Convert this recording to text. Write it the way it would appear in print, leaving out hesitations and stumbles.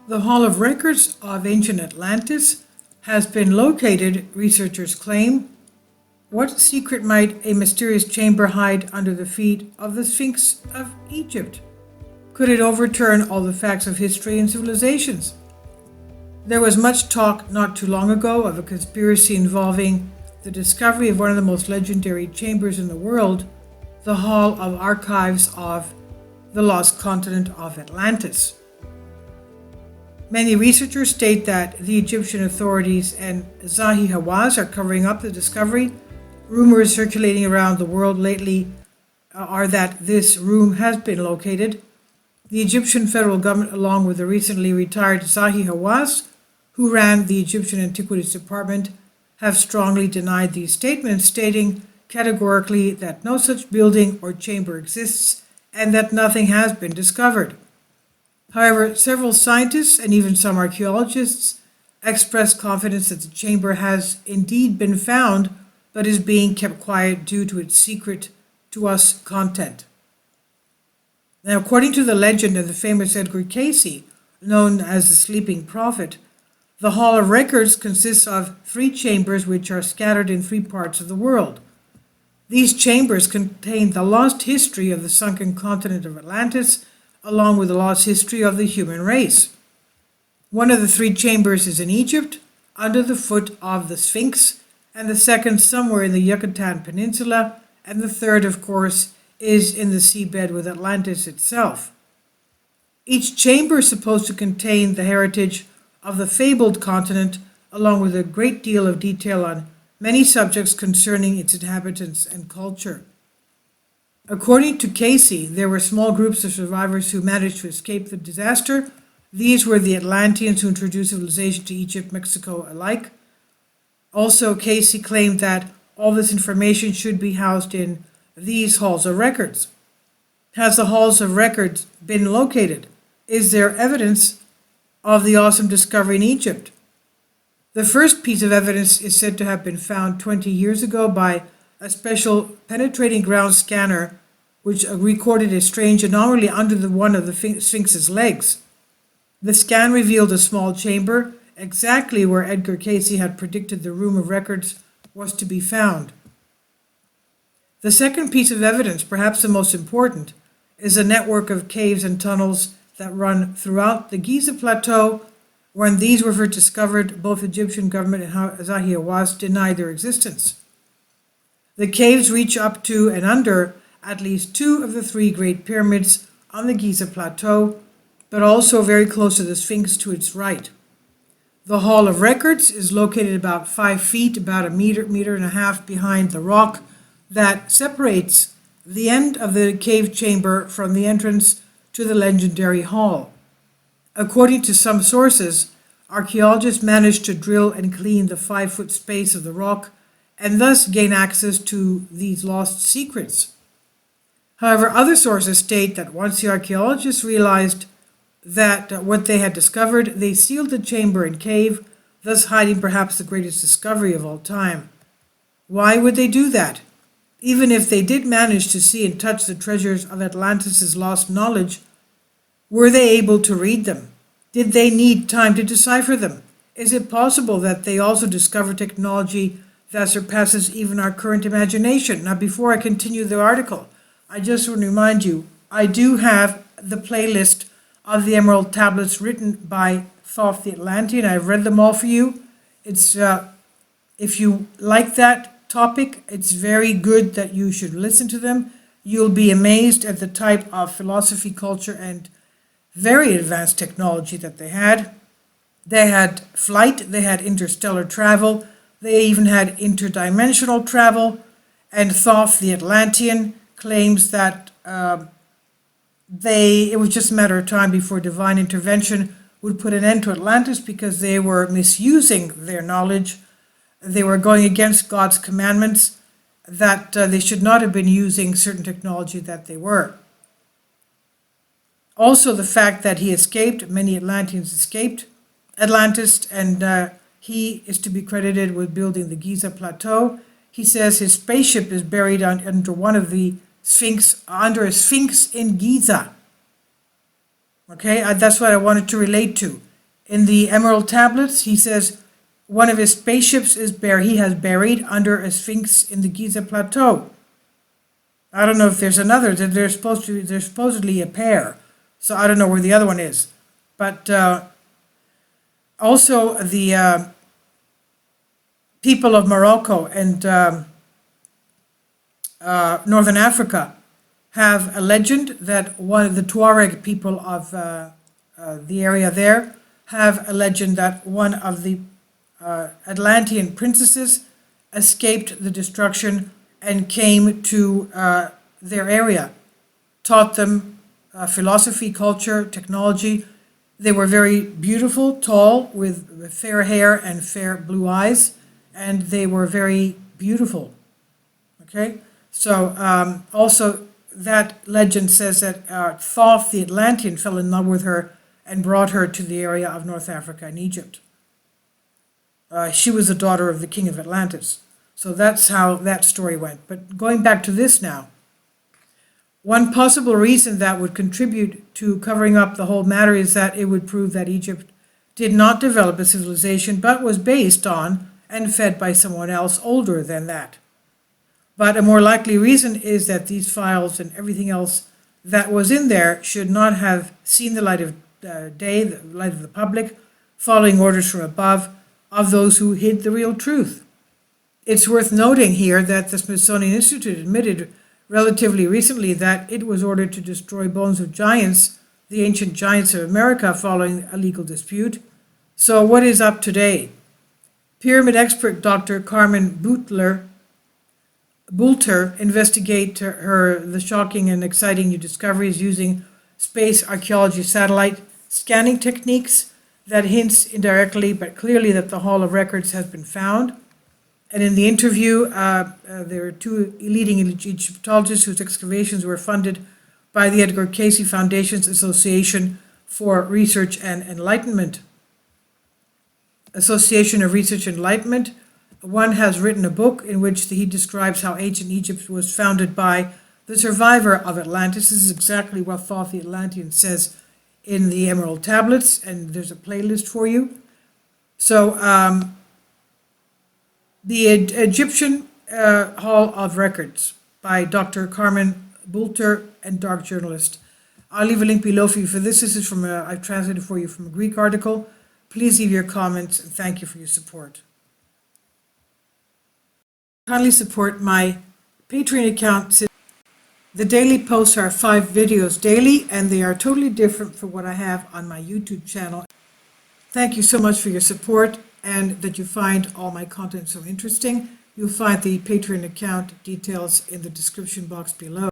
The Hall of Records of ancient Atlantis has been located, researchers claim. What secret might a mysterious chamber hide under the feet of the Sphinx of Egypt? Could it overturn all the facts of history and civilizations? There was much talk not too long ago of a conspiracy involving the discovery of one of the most legendary chambers in the world, the Hall of Archives of the Lost Continent of Atlantis. Many researchers state that the Egyptian authorities and Zahi Hawass are covering up the discovery. Rumors circulating around the world lately are that this room has been located. The Egyptian federal government, along with the recently retired Zahi Hawass, who ran the Egyptian Antiquities Department, have strongly denied these statements, stating categorically that no such building or chamber exists and that nothing has been discovered. However, several scientists and even some archaeologists express confidence that the chamber has indeed been found, but is being kept quiet due to its secret to us content. Now, according to the legend of the famous Edgar Cayce, known as the Sleeping Prophet, the Hall of Records consists of 3 chambers which are scattered in 3 parts of the world. These chambers contain the lost history of the sunken continent of Atlantis, along with the lost history of the human race. One of the 3 chambers is in Egypt, under the foot of the Sphinx, and the second somewhere in the Yucatan Peninsula, and the third, of course, is in the seabed with Atlantis itself. Each chamber is supposed to contain the heritage of the fabled continent, along with a great deal of detail on many subjects concerning its inhabitants and culture. According to Cayce, there were small groups of survivors who managed to escape the disaster. These were the Atlanteans who introduced civilization to Egypt, Mexico alike. Also, Cayce claimed that all this information should be housed in these halls of records. Has the halls of records been located? Is there evidence of the awesome discovery in Egypt? The first piece of evidence is said to have been found 20 years ago by a special penetrating ground scanner which recorded a strange anomaly under one of the Sphinx's legs. The scan revealed a small chamber, exactly where Edgar Cayce had predicted the room of records was to be found. The second piece of evidence, perhaps the most important, is a network of caves and tunnels that run throughout the Giza plateau. When these were first discovered, both Egyptian government and Zahi Hawass denied their existence. The caves reach up to and under at least 2 of the 3 great pyramids on the Giza plateau, but also very close to the Sphinx to its right. The Hall of Records is located about 5 feet, about a meter and a half behind the rock that separates the end of the cave chamber from the entrance to the legendary hall. According to some sources, archaeologists managed to drill and clean the 5-foot space of the rock and thus gain access to these lost secrets. However, other sources state that once the archaeologists realized that what they had discovered, they sealed the chamber and cave, thus hiding perhaps the greatest discovery of all time. Why would they do that? Even if they did manage to see and touch the treasures of Atlantis' lost knowledge, were they able to read them? Did they need time to decipher them? Is it possible that they also discovered technology that surpasses even our current imagination? Now, before I continue the article, I just want to remind you, I do have the playlist of the Emerald Tablets written by Thoth the Atlantean. I've read them all for you. It's if you like that topic, it's very good that you should listen to them. You'll be amazed at the type of philosophy, culture, and very advanced technology that they had. They had flight, they had interstellar travel, they even had interdimensional travel, and Thoth the Atlantean claims that it was just a matter of time before divine intervention would put an end to Atlantis because they were misusing their knowledge. They were going against God's commandments, that they should not have been using certain technology that they were. Also, the fact that he escaped, many Atlanteans escaped Atlantis, and he is to be credited with building the Giza plateau. He says his spaceship is buried under one of the Sphinx, under a Sphinx in Giza. Okay, that's what I wanted to relate to. In the Emerald Tablets, he says one of his spaceships he has buried under a sphinx in the Giza Plateau. I don't know if there's another. There's supposedly a pair, so I don't know where the other one is. But also the people of Morocco and Northern Africa have a legend that one of the Tuareg people of the area there have a legend that one of the Atlantean princesses escaped the destruction and came to their area, taught them philosophy, culture, technology. They were very beautiful, tall, with fair hair and fair blue eyes, and they were very beautiful. Okay, so also that legend says that Thoth the Atlantean fell in love with her and brought her to the area of North Africa and Egypt. She was the daughter of the king of Atlantis. So that's how that story went. But going back to this now, one possible reason that would contribute to covering up the whole matter is that it would prove that Egypt did not develop a civilization, but was based on and fed by someone else older than that. But a more likely reason is that these files and everything else that was in there should not have seen the light of day, the light of the public, following orders from above of those who hid the real truth. It's worth noting here that the Smithsonian Institute admitted relatively recently that it was ordered to destroy bones of giants, the ancient giants of America, following a legal dispute. So what is up today? Pyramid expert Dr. Carmen Boulter investigate the shocking and exciting new discoveries using space archaeology satellite scanning techniques that hints indirectly but clearly that the Hall of Records has been found. And in the interview, there are two leading Egyptologists whose excavations were funded by the Edgar Cayce Foundation's Association for Research and Enlightenment. Association of Research and Enlightenment. One has written a book in which he describes how ancient Egypt was founded by the survivor of Atlantis. This is exactly what Thoth the Atlantean says in the Emerald Tablets, and there's a playlist for you. So the Egyptian Hall of Records by Dr. Carmen Boulter and dark journalist. I'll leave a link below for you for this. This is from I've translated for you from a Greek article. Please leave your comments and thank you for your support. Kindly support my Patreon account. The daily posts are 5 videos daily, and they are totally different from what I have on my YouTube channel. Thank you so much for your support and that you find all my content so interesting. You'll find the Patreon account details in the description box below.